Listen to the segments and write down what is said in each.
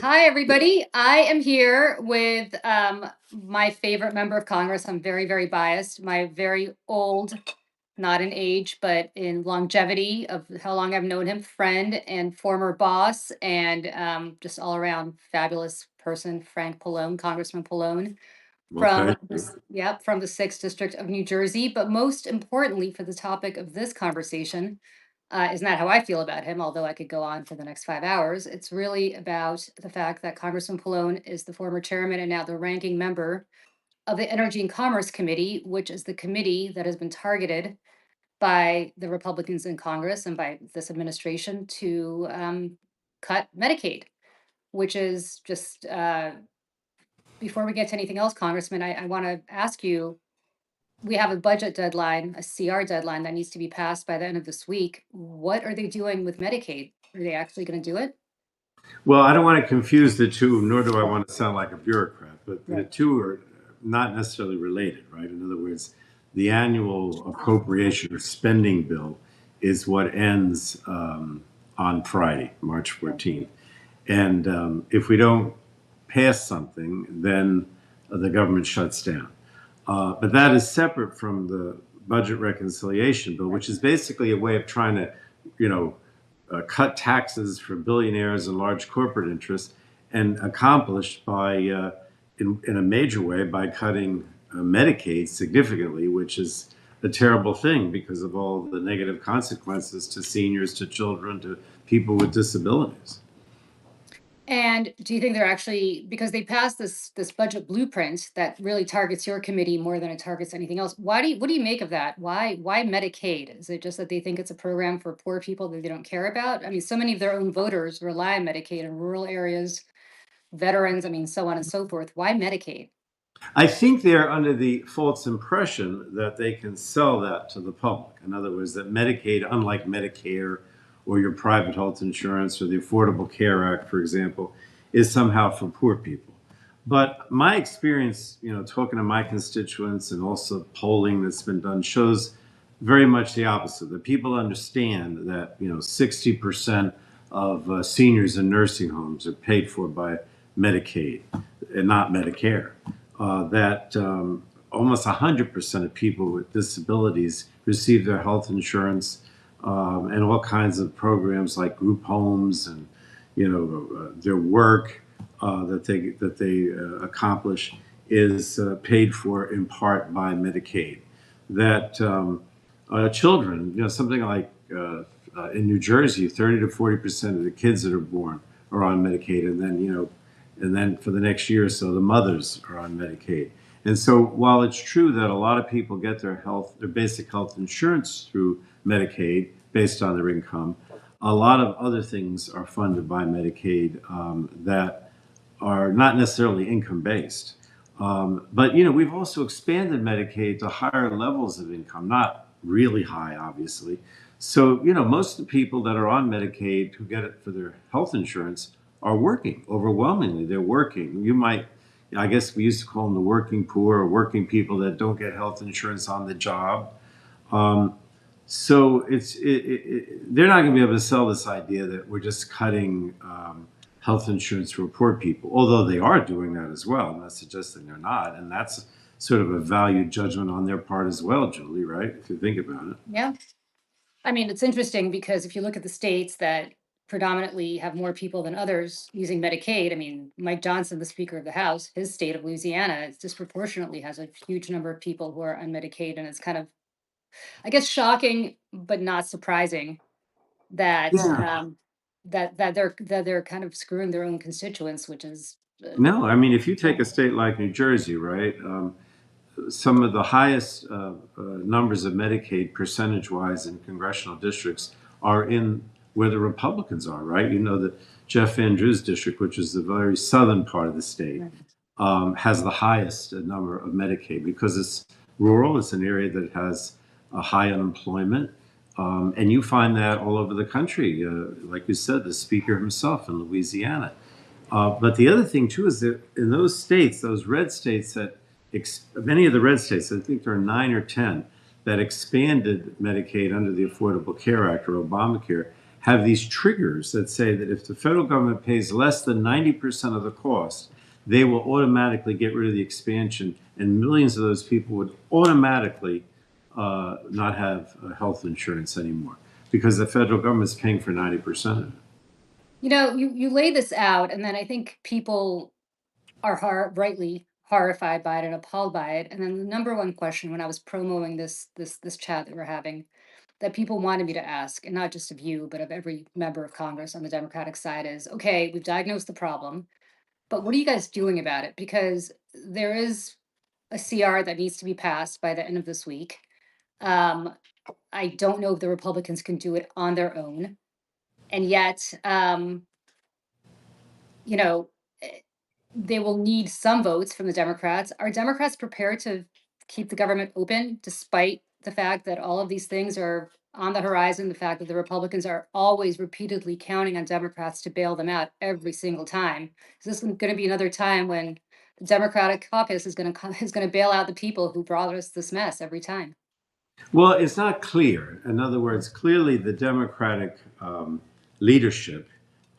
Hi, everybody. I am here with my favorite member of Congress. I'm very, very biased. My very old, not in age, but in longevity of how long I've known him, friend and former boss, and just all around fabulous person, Frank Pallone, Congressman Pallone Well, from thank you. this, yep, from the 6th District of New Jersey. But most importantly, for the topic of this conversation, is not how I feel about him, although I could go on for the next 5 hours. It's really about the fact that Congressman Pallone is the former chairman and now the ranking member of the Energy and Commerce Committee, which is the committee that has been targeted by the Republicans in Congress and by this administration to cut Medicaid, which is just, before we get to anything else, Congressman, I want to ask you, we have a budget deadline, a CR deadline that needs to be passed by the end of this week. What are they doing with Medicaid? Are they actually going to do it? Well, I don't want to confuse the two, nor do I want to sound like a bureaucrat, but the Right. two are not necessarily related, right? In other words, the annual appropriation or spending bill is what ends on Friday, March Right. 14th. And if we don't pass something, then the government shuts down. But that is separate from the budget reconciliation bill, Right. which is basically a way of trying to, you know, cut taxes for billionaires and large corporate interests, and accomplished by, in a major way, by cutting Medicaid significantly, which is a terrible thing because of all the negative consequences to seniors, to children, to people with disabilities. And do you think they're actually, because they passed this budget blueprint that really targets your committee more than it targets anything else? What do you make of that? Why Medicaid? Is it just that they think it's a program for poor people that they don't care about? I mean, so many of their own voters rely on Medicaid in rural areas, veterans, I mean, so on and so forth. Why Medicaid? I think they're under the false impression that they can sell that to the public. In other words, that Medicaid, unlike Medicare or your private health insurance or the Affordable Care Act, for example, is somehow for poor people. But my experience, talking to my constituents and also polling that's been done shows very much the opposite. That people understand that 60% of seniors in nursing homes are paid for by Medicaid and not Medicare. That almost 100% of people with disabilities receive their health insurance, and all kinds of programs like group homes and their work that they accomplish is paid for in part by Medicaid. That children, something like in New Jersey, 30 to 40% of the kids that are born are on Medicaid, and then for the next year or so, the mothers are on Medicaid. And so, while it's true that a lot of people get their basic health insurance through Medicaid based on their income, a lot of other things are funded by Medicaid that are not necessarily income based. But we've also expanded Medicaid to higher levels of income, not really high, obviously. So most of the people that are on Medicaid who get it for their health insurance are working. Overwhelmingly, they're working. I guess we used to call them the working poor or working people that don't get health insurance on the job. Um, so they're not going to be able to sell this idea that we're just cutting health insurance for poor people, although they are doing that as well. I'm not suggesting they're not, and that's sort of a value judgment on their part as well, Julie. Right? If you think about it. Yeah. I mean, it's interesting because if you look at the states that predominantly have more people than others using Medicaid, I mean, Mike Johnson, the Speaker of the House, his state of Louisiana, is disproportionately has a huge number of people who are on Medicaid, and it's kind of, I guess, shocking but not surprising that Yeah. that they're kind of screwing their own constituents, which is No, I mean, if you take a wrong. state like New Jersey, right? Some of the highest numbers of Medicaid percentage-wise in congressional districts are in where the Republicans are, right? You know that Jeff Van Drew's district, which is the very southern part of the state, Right. has the highest number of Medicaid because it's rural. It's an area that has a high unemployment. And you find that all over the country. Like you said, the speaker himself in Louisiana. But the other thing, too, is that in those states, those red states many of the red states, I think there are 9 or 10, that expanded Medicaid under the Affordable Care Act or Obamacare, have these triggers that say that if the federal government pays less than 90% of the cost, they will automatically get rid of the expansion, and millions of those people would automatically not have health insurance anymore because the federal government is paying for 90% of it. You lay this out, and then I think people are rightly horrified by it and appalled by it. And then the number one question when I was promoting this chat that we're having, that people wanted me to ask, and not just of you, but of every member of Congress on the Democratic side, is okay, we've diagnosed the problem, but what are you guys doing about it? Because there is a CR that needs to be passed by the end of this week. Um, I don't know if the Republicans can do it on their own. And yet, you know, eh, they will need some votes from the Democrats. Are Democrats prepared to keep the government open despite the fact that all of these things are on the horizon? The fact that the Republicans are always repeatedly counting on Democrats to bail them out every single time. Is this going to be another time when the Democratic caucus is going to bail out the people who brought us this mess every time? Well, it's not clear. In other words, clearly the Democratic leadership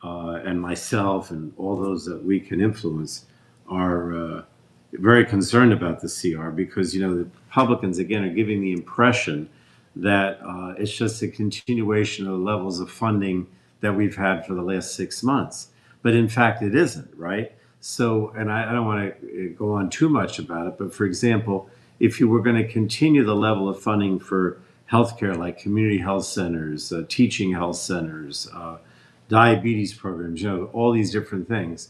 and myself and all those that we can influence are very concerned about the CR because, the Republicans, again, are giving the impression that it's just a continuation of the levels of funding that we've had for the last 6 months. But in fact, it isn't, right? So, and I don't want to go on too much about it, but for example, if you were going to continue the level of funding for healthcare, like community health centers, teaching health centers, diabetes programs, all these different things,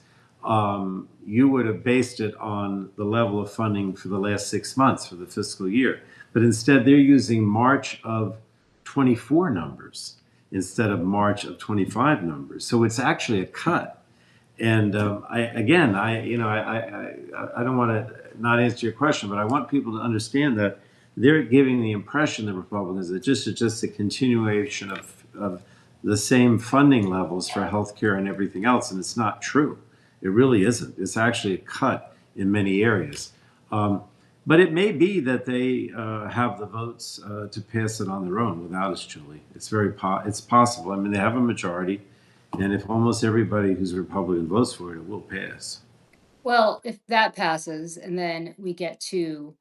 you would have based it on the level of funding for the last 6 months for the fiscal year. But instead, they're using March of 24 numbers instead of March of 25 numbers. So it's actually a cut. And I don't want to not answer your question, but I want people to understand that they're giving the impression, the Republicans, that it's just a continuation of the same funding levels for healthcare and everything else, and it's not true. It really isn't. It's actually a cut in many areas. But it may be that they have the votes to pass it on their own without us, Julie. It's possible. I mean, they have a majority. And if almost everybody who's a Republican votes for it, it will pass. Well, if that passes, and then we get to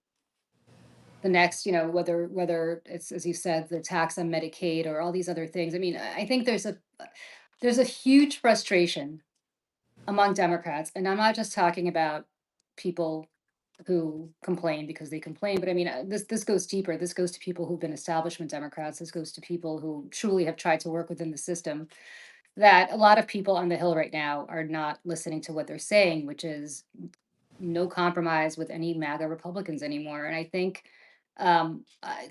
the next, whether it's, as you said, the tax on Medicaid or all these other things. I mean, I think there's a huge frustration among Democrats, and I'm not just talking about people who complain because they complain, but I mean, this goes deeper. This goes to people who've been establishment Democrats. This goes to people who truly have tried to work within the system. That a lot of people on the Hill right now are not listening to what they're saying, which is no compromise with any MAGA Republicans anymore. And I think,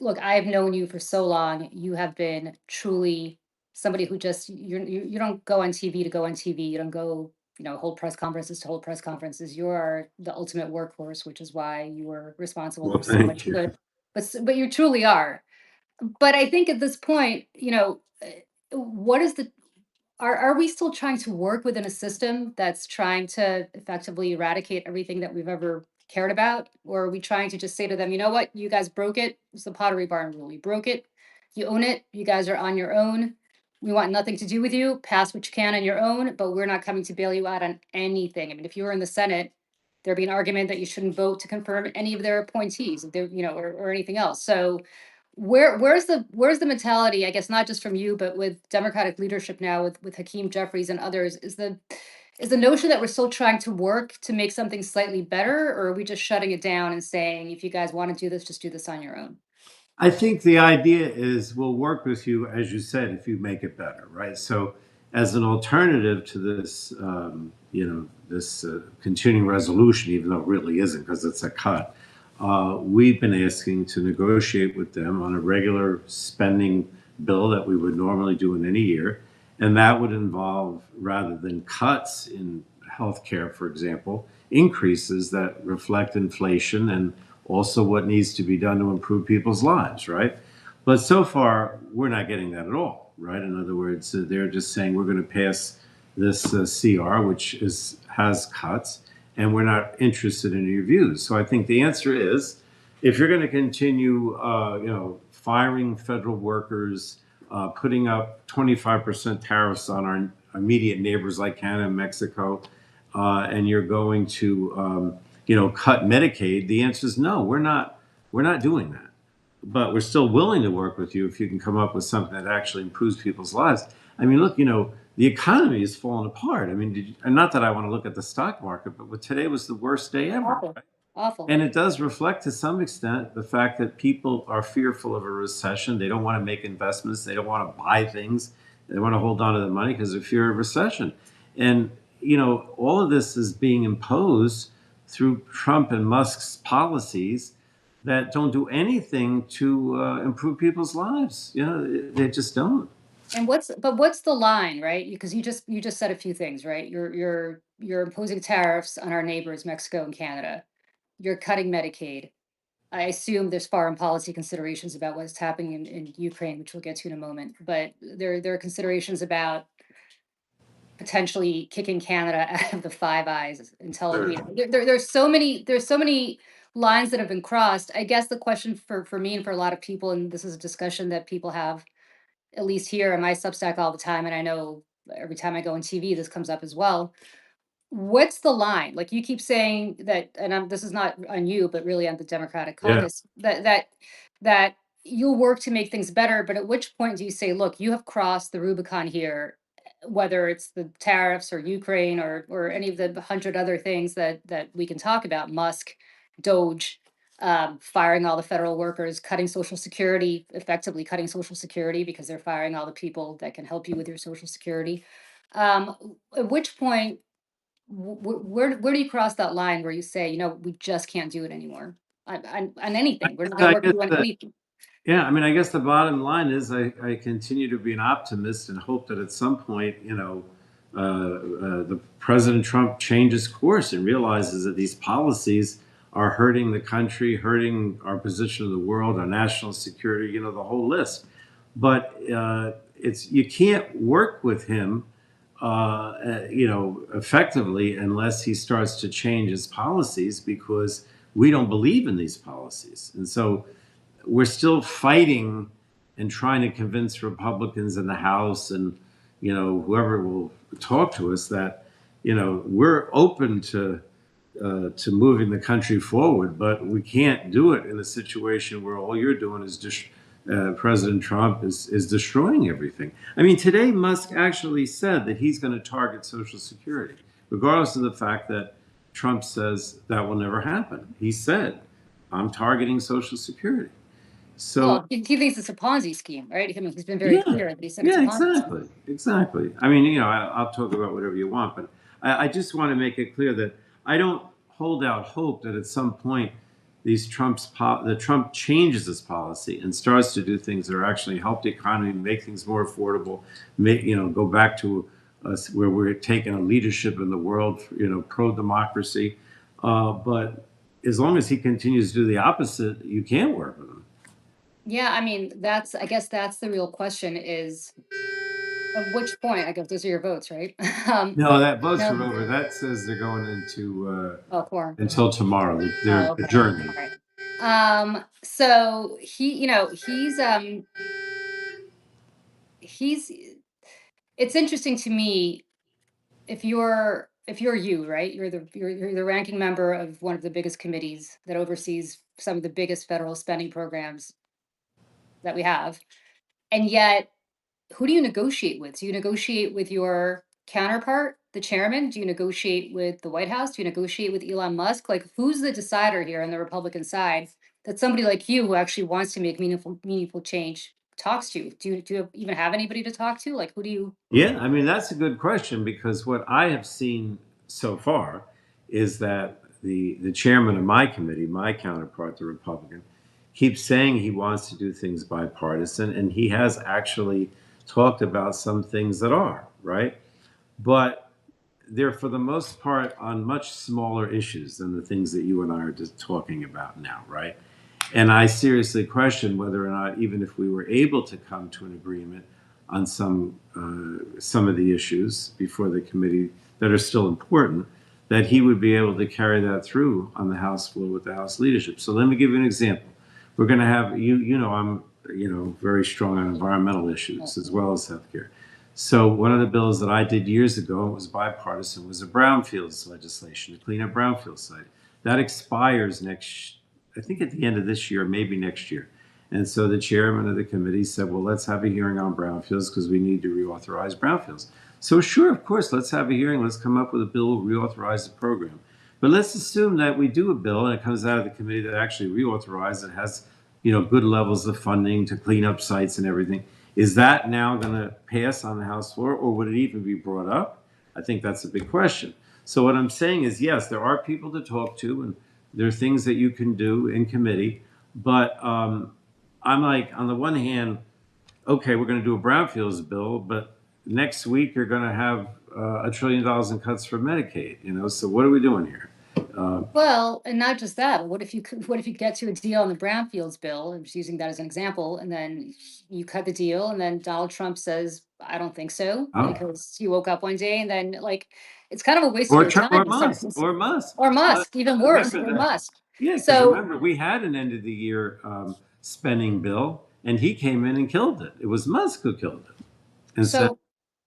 look, I have known you for so long. You have been truly somebody who just you don't go on TV to go on TV. You don't go, hold press conferences to hold press conferences. You are the ultimate workhorse, which is why you were responsible Well, for so thank much you. good. But you truly are. But I think at this point, what is the are we still trying to work within a system that's trying to effectively eradicate everything that we've ever cared about? Or are we trying to just say to them, you know what, you guys broke it. It's the Pottery Barn rule. You broke it. You own it. You guys are on your own. We want nothing to do with you. Pass what you can on your own, but we're not coming to bail you out on anything. I mean, if you were in the Senate, there'd be an argument that you shouldn't vote to confirm any of their appointees, if they're, or anything else. So where's the mentality, I guess, not just from you, but with Democratic leadership now, with Hakeem Jeffries and others, is the notion that we're still trying to work to make something slightly better, or are we just shutting it down and saying, if you guys want to do this, just do this on your own? I think the idea is we'll work with you, as you said, if you make it better, right? So, as an alternative to this, this continuing resolution, even though it really isn't because it's a cut, we've been asking to negotiate with them on a regular spending bill that we would normally do in any year. And that would involve, rather than cuts in healthcare, for example, increases that reflect inflation and also what needs to be done to improve people's lives, right? But so far, we're not getting that at all, right? In other words, they're just saying we're going to pass this CR, which has cuts, and we're not interested in your views. So I think the answer is, if you're going to continue, firing federal workers, putting up 25% tariffs on our immediate neighbors like Canada and Mexico, and you're going to, cut Medicaid. The answer is no. We're not. We're not doing that. But we're still willing to work with you if you can come up with something that actually improves people's lives. I mean, look, the economy is falling apart. I mean, and not that I want to look at the stock market, but today was the worst day ever. Awful. Awful. And it does reflect to some extent the fact that people are fearful of a recession. They don't want to make investments. They don't want to buy things. They want to hold on to the money because of fear of recession. And, all of this is being imposed through Trump and Musk's policies that don't do anything to improve people's lives. They just don't. And what's the line, right? Because you just said a few things, right? You're imposing tariffs on our neighbors, Mexico and Canada. You're cutting Medicaid. I assume there's foreign policy considerations about what's happening in Ukraine, which we'll get to in a moment. But there are considerations about potentially kicking Canada out of the Five Eyes until Sure. there's so many lines that have been crossed. I guess the question for me and for a lot of people, and this is a discussion that people have at least here on my Substack all the time, and I know every time I go on TV, this comes up as well. What's the line? Like you keep saying that, and this is not on you, but really on the Democratic Yeah. caucus, that you'll work to make things better. But at which point do you say, look, you have crossed the Rubicon here, whether it's the tariffs or Ukraine or any of the hundred other things that we can talk about, Musk, Doge, firing all the federal workers, cutting Social Security, effectively cutting Social Security because they're firing all the people that can help you with your Social Security. At which point where do you cross that line where you say, we just can't do it anymore on anything? We're not going to I work with guess you on the anything. Yeah, I mean, I guess the bottom line is I continue to be an optimist and hope that at some point, the President Trump changes course and realizes that these policies are hurting the country, hurting our position in the world, our national security, the whole list. But it's you can't work with him, effectively unless he starts to change his policies because we don't believe in these policies, and so we're still fighting and trying to convince Republicans in the House and whoever will talk to us that we're open to moving the country forward, but we can't do it in a situation where all you're doing is just President Trump is destroying everything. I mean, today Musk actually said that he's going to target Social Security, regardless of the fact that Trump says that will never happen. He said, "I'm targeting Social Security." So Well, he thinks it's a Ponzi scheme, right? I mean, he's been very yeah, clear that he said it's a yeah, Ponzi scheme. exactly. I mean, I'll talk about whatever you want, but I just want to make it clear that I don't hold out hope that at some point the Trump changes his policy and starts to do things that are actually help the economy, make things more affordable, go back to us where we're taking a leadership in the world, pro democracy. But as long as he continues to do the opposite, you can't work with him. Yeah, I mean, I guess that's the real question is at which point, I guess those are your votes, right? No, that votes are No, over. That says they're going into oh, four. until tomorrow. They're Oh, okay. adjourning. All right. So he's it's interesting to me if you're you, right? You're the ranking member of one of the biggest committees that oversees some of the biggest federal spending programs that we have. And yet, who do you negotiate with? Do you negotiate with your counterpart, the chairman? Do you negotiate with the White House? Do you negotiate with Elon Musk? Like, who's the decider here on the Republican side that somebody like you who actually wants to make meaningful change talks to? Do you even have anybody to talk to? Like, who do you? Yeah, I mean that's a good question because what I have seen so far is that the chairman of my committee, my counterpart, the Republican, keeps saying he wants to do things bipartisan, and he has actually talked about some things that are right, but they're for the most part on much smaller issues than the things that you and I are just talking about now, right? And I seriously question whether or not, even if we were able to come to an agreement on some of the issues before the committee that are still important, that he would be able to carry that through on the House floor with the House leadership. So let me give you an example. We're going to have I'm very strong on environmental issues as well as healthcare. So one of the bills that I did years ago, it was bipartisan, was a brownfields legislation to clean up brownfield site. That expires I think at the end of this year, maybe next year. And so the chairman of the committee said, well, let's have a hearing on brownfields because we need to reauthorize brownfields. So sure, of course, let's have a hearing. Let's come up with a bill, reauthorize the program. But let's assume that we do a bill and it comes out of the committee that actually reauthorizes it, has good levels of funding to clean up sites and everything. Is that now going to pass on the House floor, or would it even be brought up? I think that's a big question. So what I'm saying is, yes, there are people to talk to, and there are things that you can do in committee. But I'm like, on the one hand, okay, we're going to do a brownfields bill, but next week you're going to have $1 trillion in cuts for Medicaid. So what are we doing here? Well, and not just that. What if you get to a deal on the brownfields bill? I'm just using that as an example, and then you cut the deal, and then Donald Trump says, "I don't think so," Oh, because he woke up one day, and then like it's kind of a waste of your time Or in some Musk, sense. or Musk. Or Musk, even worse, Remember or that? Musk. Yeah, because So, remember we had an end of the year spending bill, and he came in and killed it. It was Musk who killed it and said, so,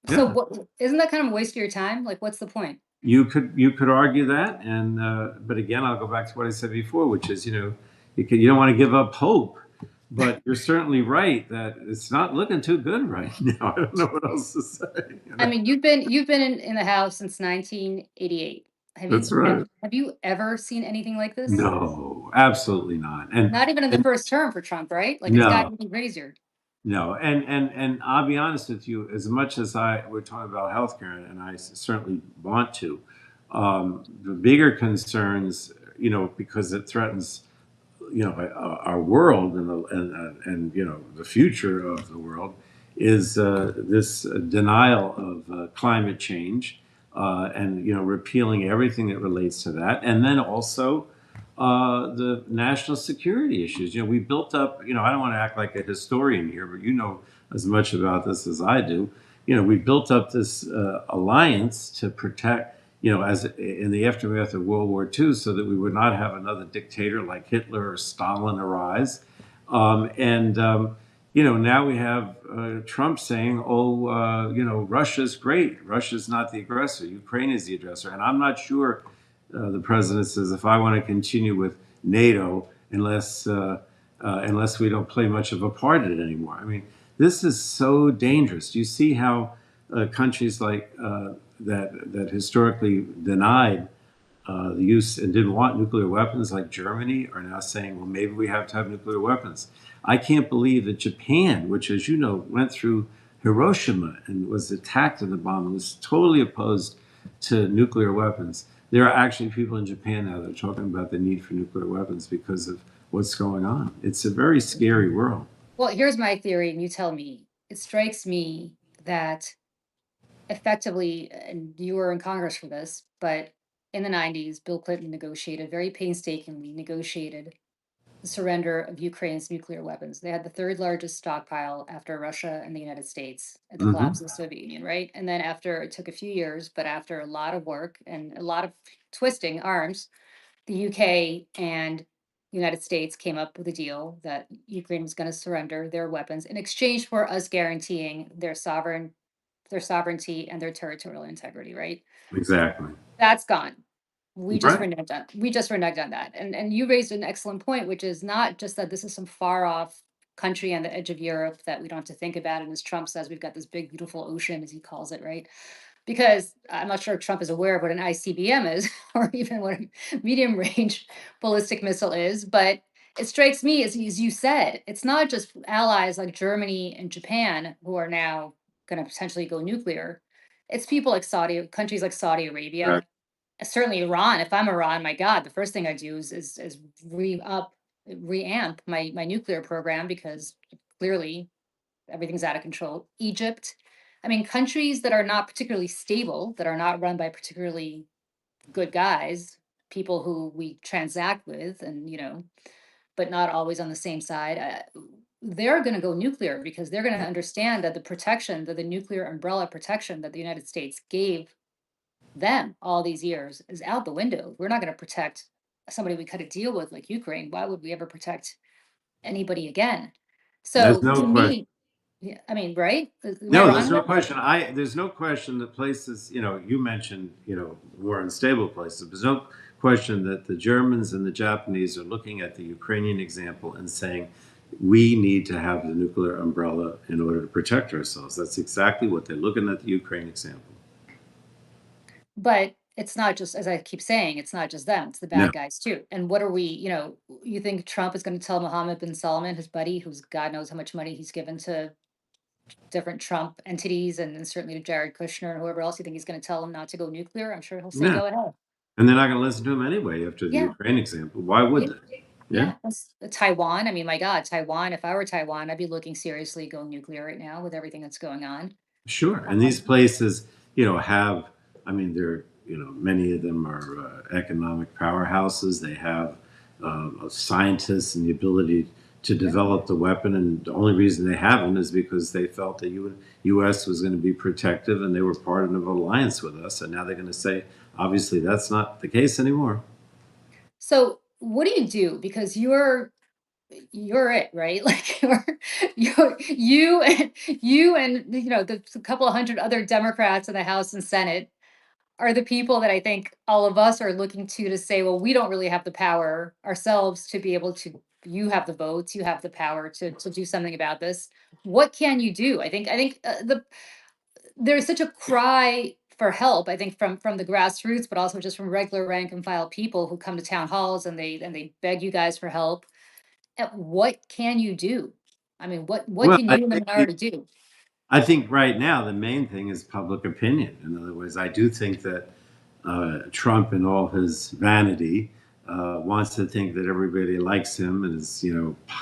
so "Yeah, what? Isn't that kind of a waste of your time? Like, what's the point? you could argue that." And but again, I'll go back to what I said before, which is you don't want to give up hope, but you're certainly right that it's not looking too good right now. I don't know what else to say. I mean, you've been in the House since 1988. That's right. Have you ever seen anything like this? No, absolutely not. Not even in the And first term for Trump, right? Like it's no, gotten even crazier. no, and I'll be honest with you. As much as we're talking about healthcare, and I certainly want to, the bigger concerns, because it threatens, our world and the future of the world, is this denial of climate change, and repealing everything that relates to that, and then also the national security issues. We built up. I don't want to act like a historian here, but you know as much about this as I do. We built up this alliance to protect. As in the aftermath of World War II, so that we would not have another dictator like Hitler or Stalin arise. Now we have Trump saying, "Oh, Russia's great. Russia's not the aggressor. Ukraine is the aggressor." And I'm not sure the president says, if I want to continue with NATO, unless we don't play much of a part in it anymore. I mean, this is so dangerous. You see how countries like that historically denied the use and didn't want nuclear weapons, like Germany, are now saying, well, maybe we have to have nuclear weapons. I can't believe that Japan, which, as you know, went through Hiroshima and was attacked in the bomb and was totally opposed to nuclear weapons. There are actually people in Japan now that are talking about the need for nuclear weapons because of what's going on. It's a very scary world. Well, here's my theory, and you tell me. It strikes me that effectively, and you were in Congress for this, but in the 90s, Bill Clinton negotiated very painstakingly negotiated the surrender of Ukraine's nuclear weapons. They had the third largest stockpile after Russia and the United States at the collapse Hmm. of the Soviet Union, right? And then after it took a few years, but after a lot of work and a lot of twisting arms, the UK and the United States came up with a deal that Ukraine was going to surrender their weapons in exchange for us guaranteeing their sovereignty and their territorial integrity, right? Exactly. That's gone. Right. We just reneged on that. And you raised an excellent point, which is not just that this is some far off country on the edge of Europe that we don't have to think about. And as Trump says, we've got this big, beautiful ocean, as he calls it, right? Because I'm not sure if Trump is aware of what an ICBM is or even what a medium range ballistic missile is. But it strikes me, as you said, it's not just allies like Germany and Japan who are now going to potentially go nuclear. It's people like countries like Saudi Right. Arabia, certainly Iran. If I'm Iran, my God, the first thing I do is reamp my nuclear program because clearly everything's out of control. Egypt. I mean, countries that are not particularly stable, that are not run by particularly good guys, people who we transact with, and but not always on the same side. They're going to go nuclear because they're going to understand that the nuclear umbrella protection that the United States gave them all these years is out the window. We're not going to protect somebody we cut a deal with like Ukraine. Why would we ever protect anybody again? There's So no to question. me, yeah, I mean, right? Am I No, wrong there's no about that? question. There's no question that places, you mentioned, more unstable places. There's no question that the Germans and the Japanese are looking at the Ukrainian example and saying, we need to have the nuclear umbrella in order to protect ourselves. That's exactly what they're looking at the Ukraine example. But it's not just, as I keep saying, it's not just them, it's the No, bad guys too. And what are we, you think Trump is going to tell Mohammed bin Salman, his buddy, who's God knows how much money he's given to different Trump entities and certainly to Jared Kushner and whoever else, you think he's going to tell him not to go nuclear? I'm sure he'll say, no. go ahead. And they're not going to listen to him anyway after the Yeah. Ukraine example. Why would Yeah. they? Yeah. Yeah. Taiwan. I mean, my God, Taiwan, if I were Taiwan, I'd be looking seriously at going nuclear right now with everything that's going on. Sure. And these Um, places, have, I mean, they're, many of them are economic powerhouses. They have scientists and the ability to yeah. develop the weapon. And the only reason they haven't is because they felt the U.S. was going to be protective and they were part of an alliance with us. And now they're going to say, obviously, that's not the case anymore. So what do you do? Because you're it, right? Like you and the couple of hundred other Democrats in the House and Senate are the people that I think all of us are looking to say, well, we don't really have the power ourselves to be able to. You have the votes, you have the power to do something about this. What can you do? I think there's such a cry for help. I think from the grassroots, but also just from regular rank and file people who come to town halls and they beg you guys for help. What can you do? I mean, what Well, can you in the minority do? I think right now the main thing is public opinion. In other words, I do think that Trump, in all his vanity, wants to think that everybody likes him and is,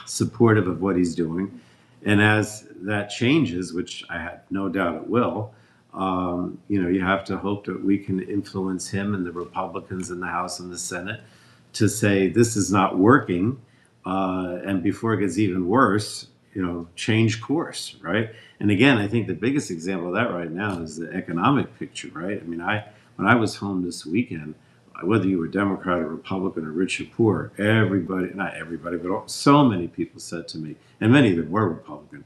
supportive of what he's doing. And as that changes, which I have no doubt it will, you have to hope that we can influence him and the Republicans in the House and the Senate to say this is not working, and before it gets even worse, change course, right? And again, I think the biggest example of that right now is the economic picture, right? I mean, when I was home this weekend, whether you were Democrat or Republican or rich or poor, everybody, not everybody, but so many people said to me, and many of them were Republican,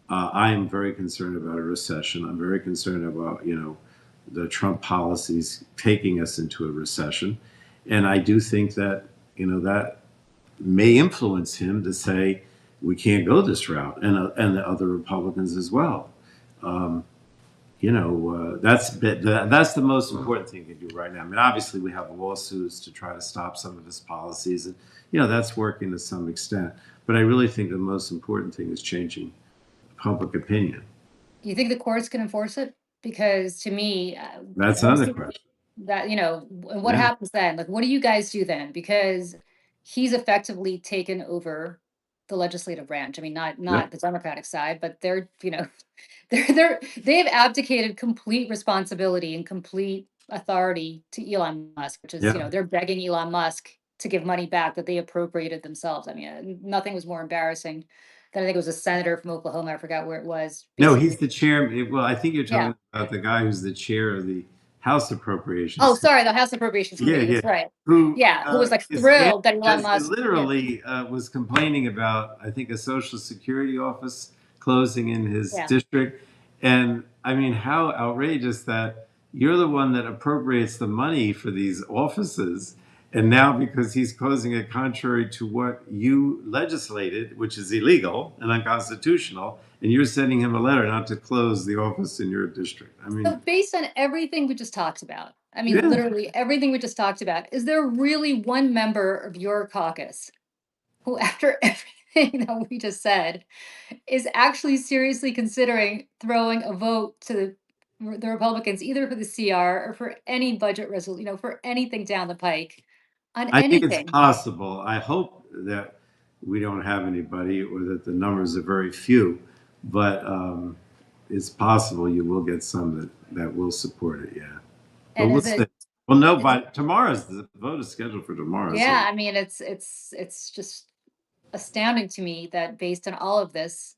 I am very concerned about a recession. I'm very concerned about, the Trump policies taking us into a recession. And I do think that, that may influence him to say, we can't go this route, and the other Republicans as well. Um, that's the most important thing to do right now. I mean, obviously, we have lawsuits to try to stop some of his policies, and that's working to some extent. But I really think the most important thing is changing public opinion. You think the courts can enforce it? Because to me, That's once another the question. that and what Yeah, happens then? Like, what do you guys do then? Because he's effectively taken over the legislative branch. I mean, yeah, not the Democratic side, but they're they've abdicated complete responsibility and complete authority to Elon Musk, which is yeah. they're begging Elon Musk to give money back that they appropriated themselves. I mean, nothing was more embarrassing than I think it was a senator from Oklahoma. I forgot where it was. No, he's Basically, the chair. Well, I think you're yeah. talking about the guy who's the chair of the House Oh, Appropriations. sorry, the House Appropriations Yeah, Committee. yeah. That's right. Who Yeah, who was like is thrilled that Elon Musk. Yeah, literally was complaining about, I think, a Social Security office closing in his yeah. district. And I mean, how outrageous that you're the one that appropriates the money for these offices. And now, because he's closing it contrary to what you legislated, which is illegal and unconstitutional, and you're sending him a letter not to close the office in your district. I So mean, based on everything we just talked about, I mean, yeah. literally everything we just talked about, is there really one member of your caucus who, after everything that we just said, is actually seriously considering throwing a vote to the Republicans, either for the CR or for any budget resolution, for anything down the pike, on I think it's anything? possible. I hope that we don't have anybody or that the numbers are very few, but it's possible you will get some that will support it. Yeah, but And we'll is see. it? Well, no, Is by tomorrow's the vote is scheduled for tomorrow. Yeah, So I mean, it's just astounding to me that based on all of this,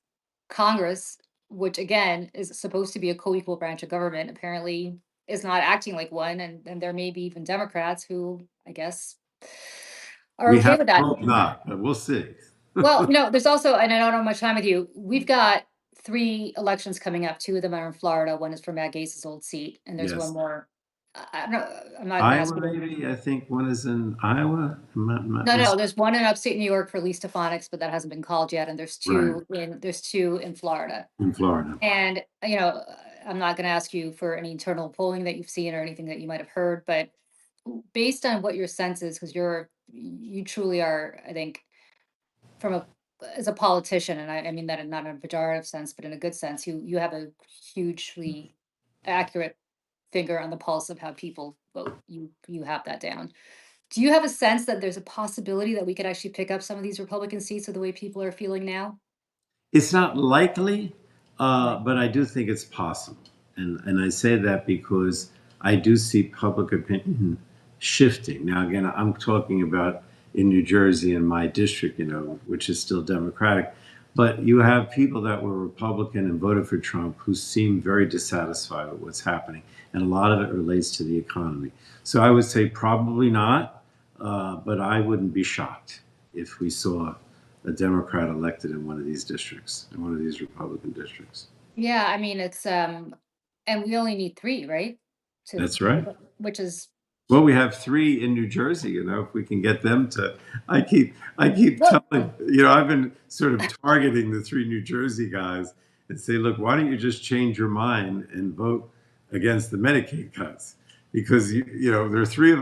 Congress, which again is supposed to be a co-equal branch of government, apparently is not acting like one, and there may be even Democrats who I guess are we okay have with to that. hope not, but we'll see. Well, there's also, and I don't know much time with you. We've got three elections coming up. Two of them are in Florida. One is for Matt Gaetz's old seat, and there's one Yes. more. I don't know. I'm not going to ask Iowa, you to. maybe. I think one is in Iowa. I'm not No, no, mis- there's one in upstate New York for Lee Stefanik's, but that hasn't been called yet, and right, there's two in Florida. in Florida. And I'm not going to ask you for any internal polling that you've seen or anything that you might have heard, but based on what your sense is, because you truly are, I think, from a as a politician, and I mean that in not in a pejorative sense, but in a good sense, you have a hugely accurate finger on the pulse of how people vote. You have that down. Do you have a sense that there's a possibility that we could actually pick up some of these Republican seats with the way people are feeling now? It's not likely, Right. but I do think it's possible. And I say that because I do see public opinion shifting. Now, again, I'm talking about in New Jersey in my district, which is still Democratic. But you have people that were Republican and voted for Trump who seem very dissatisfied with what's happening. And a lot of it relates to the economy. So I would say probably not, but I wouldn't be shocked if we saw a Democrat elected in one of these districts, in one of these Republican districts. Yeah, I mean it's and we only need three, right? To That's right. which is Well, we have three in New Jersey. If we can get them to, I keep well, telling, I've been sort of targeting the three New Jersey guys and say, look, why don't you just change your mind and vote against the Medicaid cuts? Because there are three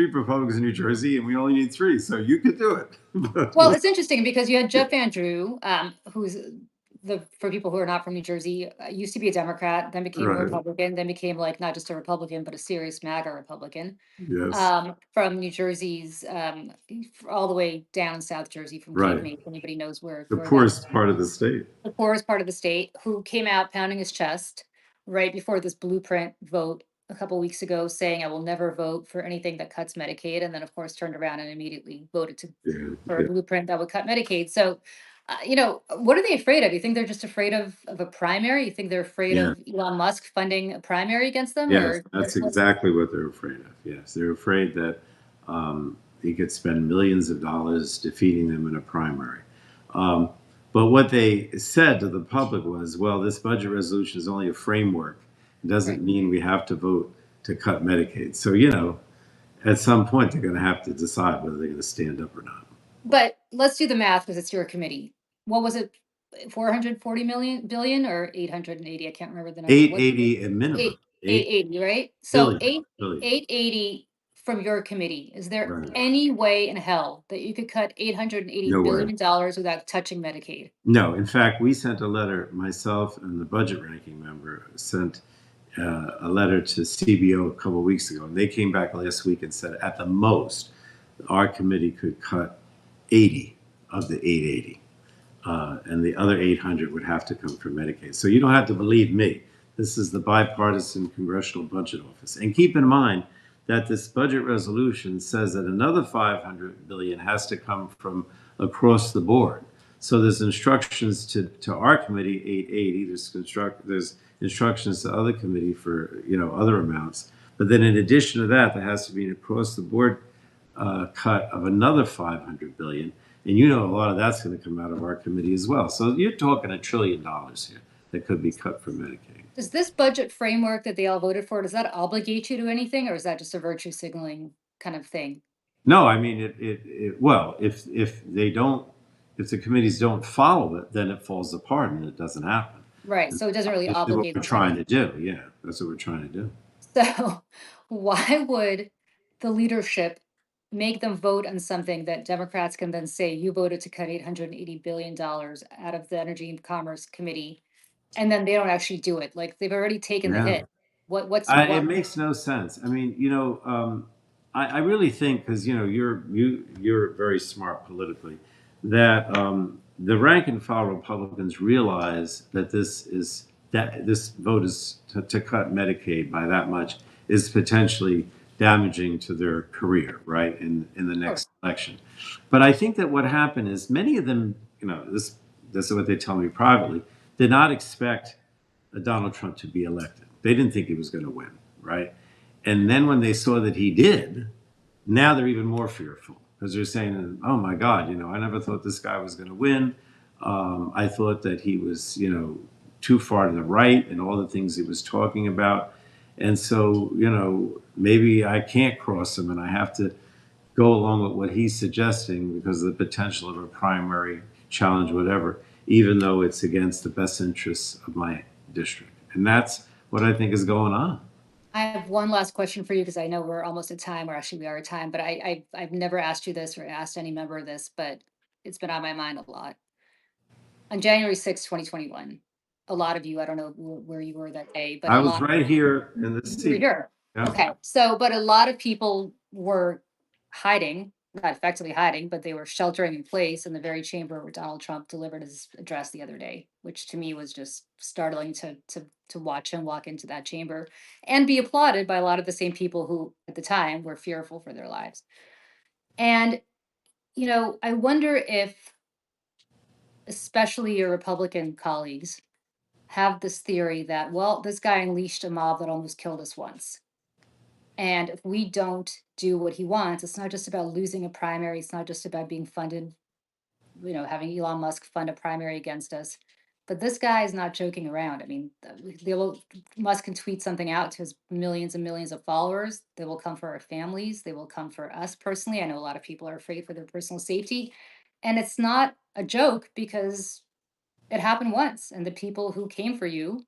Republicans in New Jersey, and we only need three, so you could do it. well, it's interesting because you had Jeff Andrew, who's the for people who are not from New Jersey, used to be a Democrat, then became a Right. Republican, then became like not just a Republican, but a serious MAGA Republican. Yes. From New Jersey's all the way down in South Jersey from Cape Right. May, if anybody knows The where that's poorest part of the state. the poorest part of the state, who came out pounding his chest right before this blueprint vote a couple weeks ago, saying, "I will never vote for anything that cuts Medicaid," and then, of course, turned around and immediately voted Yeah. for a Yeah. blueprint that would cut Medicaid. So, what are they afraid of? You think they're just afraid of a primary? You think they're afraid Yeah. of Elon Musk funding a primary against them, Yes, or that's what's exactly what they're afraid of. Yes, they're afraid that he could spend millions of dollars defeating them in a primary. Um, but what they said to the public was, well, this budget resolution is only a framework. It right? doesn't mean we have to vote to cut Medicaid. So, at some point, they're going to have to decide whether they're going to stand up or not. But let's do the math because it's your committee. What was it? 440 million billion or 880? I can't remember the number. What 880 at minimum. eight 8 880, right? So billion. Billion. 880 from your committee. Is there Right. any way in hell that you could cut 880 No way. billion dollars without touching Medicaid? No, in fact, we sent a letter, myself and the budget ranking member sent a letter to CBO a couple of weeks ago, and they came back last week and said at the most, our committee could cut 80 of the 880, and the other 800 would have to come from Medicaid. So you don't have to believe me. This is the bipartisan Congressional Budget Office. And keep in mind that this budget resolution says that another 500 billion has to come from across the board. So there's instructions to our committee 880. There's instructions to other committee for other amounts. But then in addition to that, there has to be an across the board cut of another 500 billion, and a lot of that's going to come out of our committee as well. So you're talking $1 trillion here that could be cut from Medicaid. Does this budget framework that they all voted for, does that obligate you to anything, or is that just a virtue signaling kind of thing? No, I mean well, if the committees don't follow it, then it falls apart and it doesn't happen. Right. And So it doesn't really obviously, what obligate we're them to trying to anything. do, yeah, that's what we're trying to do. So why would the leadership make them vote on something that Democrats can then say, you voted to cut $880 billion out of the Energy and Commerce Committee, and then they don't actually do it? Like they've already taken the Yeah. hit. It What makes no sense. I mean, I really think because you're very smart politically that the rank and file Republicans realize that this vote is to cut Medicaid by that much is potentially damaging to their career, right, in the Sure. next election. But I think that what happened is many of them, this is what they tell me privately, did not expect Donald Trump to be elected. They didn't think he was going to win, right? And then when they saw that he did, now they're even more fearful. because they're saying, "Oh my God, I never thought this guy was going to win. I thought that he was, too far to the right and all the things he was talking about, and so, maybe I can't cross him, and I have to go along with what he's suggesting because of the potential of a primary challenge, whatever, even though it's against the best interests of my district." And that's what I think is going on. I have one last question for you because I know we're almost at time, or actually we are at time, but I've never asked you this or asked any member of this, but it's been on my mind a lot. On January 6th, 2021, a lot of you, I don't know where you were that day, but I a was lot right here in the you were seat. here. Yeah. Okay. So, but a lot of people were hiding, not effectively hiding, but they were sheltering in place in the very chamber where Donald Trump delivered his address the other day, which to me was just startling to watch him walk into that chamber and be applauded by a lot of the same people who at the time were fearful for their lives. And, I wonder if especially your Republican colleagues have this theory that, well, this guy unleashed a mob that almost killed us once. And if we don't do what he wants, it's not just about losing a primary. It's not just about being funded, having Elon Musk fund a primary against us. But this guy is not joking around. I mean, Musk can tweet something out to his millions and millions of followers. They will come for our families. They will come for us personally. I know a lot of people are afraid for their personal safety. And it's not a joke because it happened once. And the people who came for you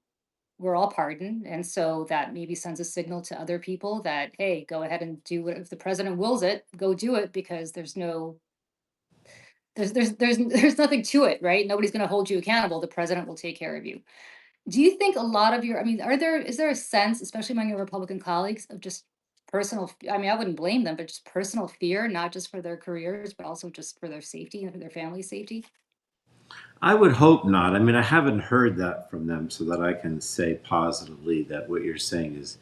we're all pardoned. And so that maybe sends a signal to other people that, hey, go ahead and do what if the president wills it, go do it because there's nothing to it, right? Nobody's gonna hold you accountable. The president will take care of you. Do you think a lot of your I mean, is there a sense, especially among your Republican colleagues, of just I mean, I wouldn't blame them, but just personal fear, not just for their careers, but also just for their safety and for their family's safety? I would hope not. I mean, I haven't heard that from them so that I can say positively that what you're saying is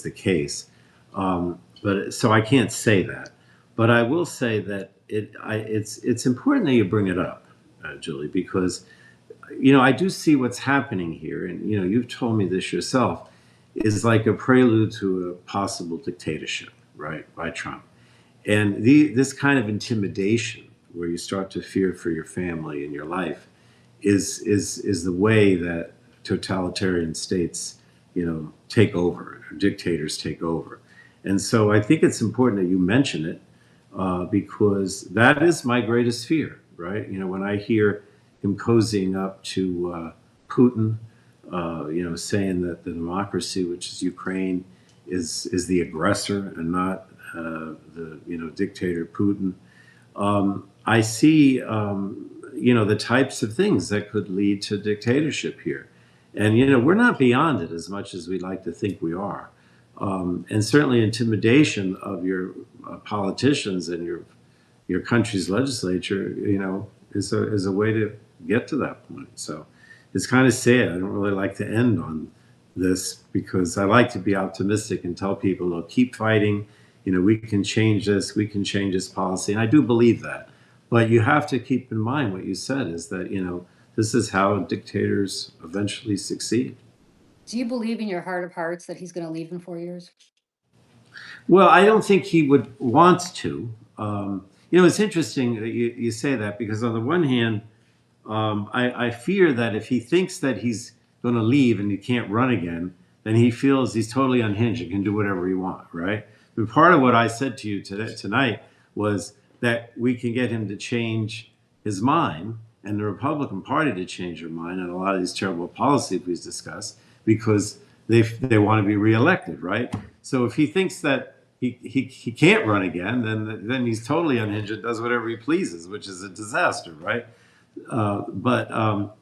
the case. But so I can't say that. But I will say that it's important that you bring it up, Julie, because I do see what's happening here, and you've told me this yourself, is like a prelude to a possible dictatorship, right, by Trump. And this kind of intimidation, where you start to fear for your family and your life, is the way that totalitarian states, take over, or dictators take over. And so I think it's important that you mention it because that is my greatest fear, right? When I hear him cozying up to Putin, saying that the democracy, which is Ukraine, is the aggressor and not the dictator Putin. I see the types of things that could lead to dictatorship here, and we're not beyond it as much as we'd like to think we are, and certainly intimidation of your politicians and your country's legislature, is a way to get to that point. So it's kind of sad. I don't really like to end on this because I like to be optimistic and tell people, look, keep fighting. We can change this. We can change this policy, and I do believe that. But you have to keep in mind what you said is that this is how dictators eventually succeed. Do you believe in your heart of hearts that he's gonna leave in 4 years? Well, I don't think he would want to. It's interesting that you say that because on the one hand, I fear that if he thinks that he's going to leave and he can't run again, then he feels he's totally unhinged and can do whatever he wants, right? But part of what I said to you tonight was that we can get him to change his mind and the Republican Party to change their mind on a lot of these terrible policies we've discussed because they want to be reelected, right? So if he thinks that he can't run again, then he's totally unhinged and does whatever he pleases, which is a disaster, right? But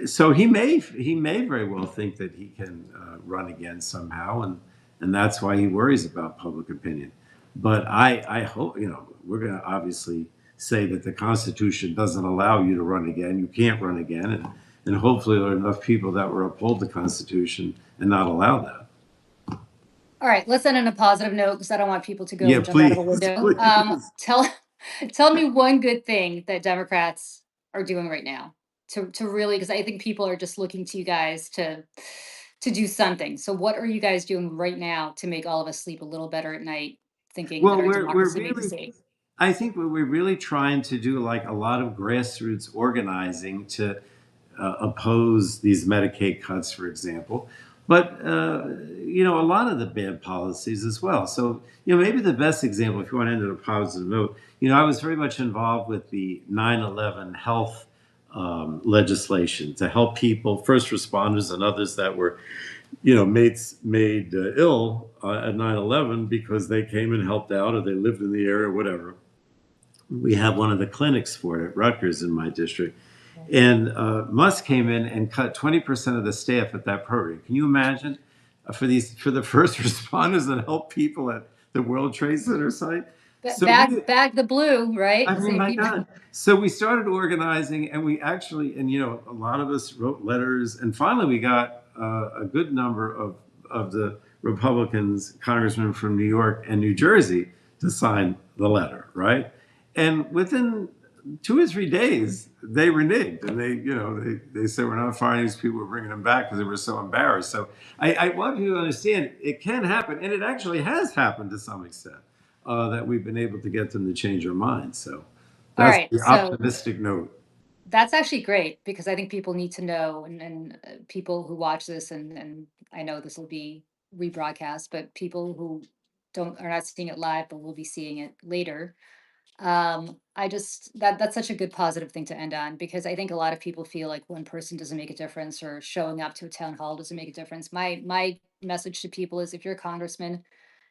so he may very well think that he can run again somehow, and that's why he worries about public opinion. But I hope we're going to obviously say that the Constitution doesn't allow you to run again. You can't run again, and hopefully there are enough people that will uphold the Constitution and not allow that. All right, let's end on a positive note because I don't want people to go Yeah, and jump out of please, a window. please. Tell me one good thing that Democrats are doing right now to really because I think people are just looking to you guys to do something. So what are you guys doing right now to make all of us sleep a little better at night, thinking that Well, our we're democracy may be really safe? I think we're really trying to do like a lot of grassroots organizing to oppose these Medicaid cuts, for example. But a lot of the bad policies as well. So maybe the best example, if you want to end on a positive note, I was very much involved with the 9/11 health legislation to help people, first responders, and others that were made ill at 9/11 because they came and helped out or they lived in the area, whatever. We have one of the clinics for it at Rutgers in my district. And Musk came in and cut 20% of the staff at that program. Can you imagine for the first responders that help people at the World Trade Center site? So Bag the blue, right? I mean, Save my people. God. So we started organizing, and we actually, and a lot of us wrote letters, and finally we got a good number of the Republicans, congressmen from New York and New Jersey, to sign the letter, right? And within 2 or 3 days, they reneged, and they said we're not firing these people, we're bringing them back because they were so embarrassed. So I want you to understand it can happen, and it actually has happened to some extent that we've been able to get them to change their minds. So All that's right. the So optimistic note. that's actually great because I think people need to know, and people who watch this, and I know this will be rebroadcast, but people who don't are not seeing it live, but will be seeing it later. I just that's such a good positive thing to end on because I think a lot of people feel like one person doesn't make a difference or showing up to a town hall doesn't make a difference. My message to people is if you're a congressman,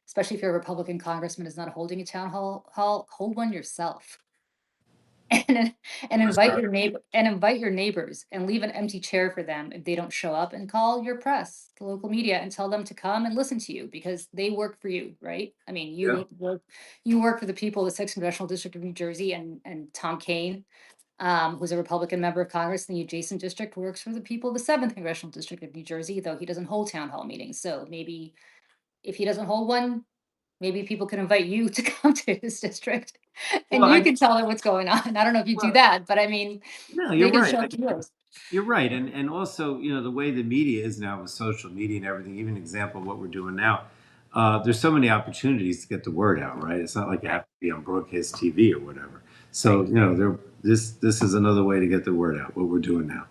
especially if you're a Republican congressman, is not holding a town hall, hold one yourself. and and invite your neighbors and leave an empty chair for them if they don't show up, and call your press, the local media, and tell them to come and listen to you because they work for you, right? I mean, Yeah. you work for the people of the 6th congressional district of New Jersey, and Tom Kaine, who's a Republican member of Congress in the adjacent district, works for the people of the 7th congressional district of New Jersey, though he doesn't hold town hall meetings. So maybe if he doesn't hold one, maybe people can invite you to come to his district Well, and you can tell them what's going on. I don't know if you do well, that, but I mean, no, they you're can right. show up to yours. You're right, and also the way the media is now with social media and everything. Even an example of what we're doing now. There's so many opportunities to get the word out, right? It's not like you have Right. to be on broadcast TV or whatever. So Right. this is another way to get the word out. What we're doing now.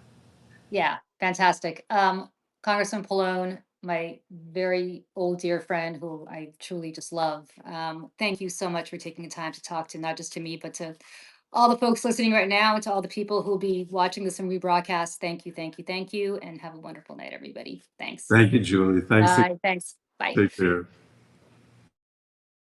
Yeah. Fantastic. Congressman Pallone, my very old dear friend who I truly just love. Thank you so much for taking the time to talk to not just to me, but to all the folks listening right now and to all the people who will be watching this in rebroadcast. Thank you, thank you, thank you, and have a wonderful night, everybody. Thanks. Thank you, Julie. Thanks. Bye. Thanks. Bye. Take care.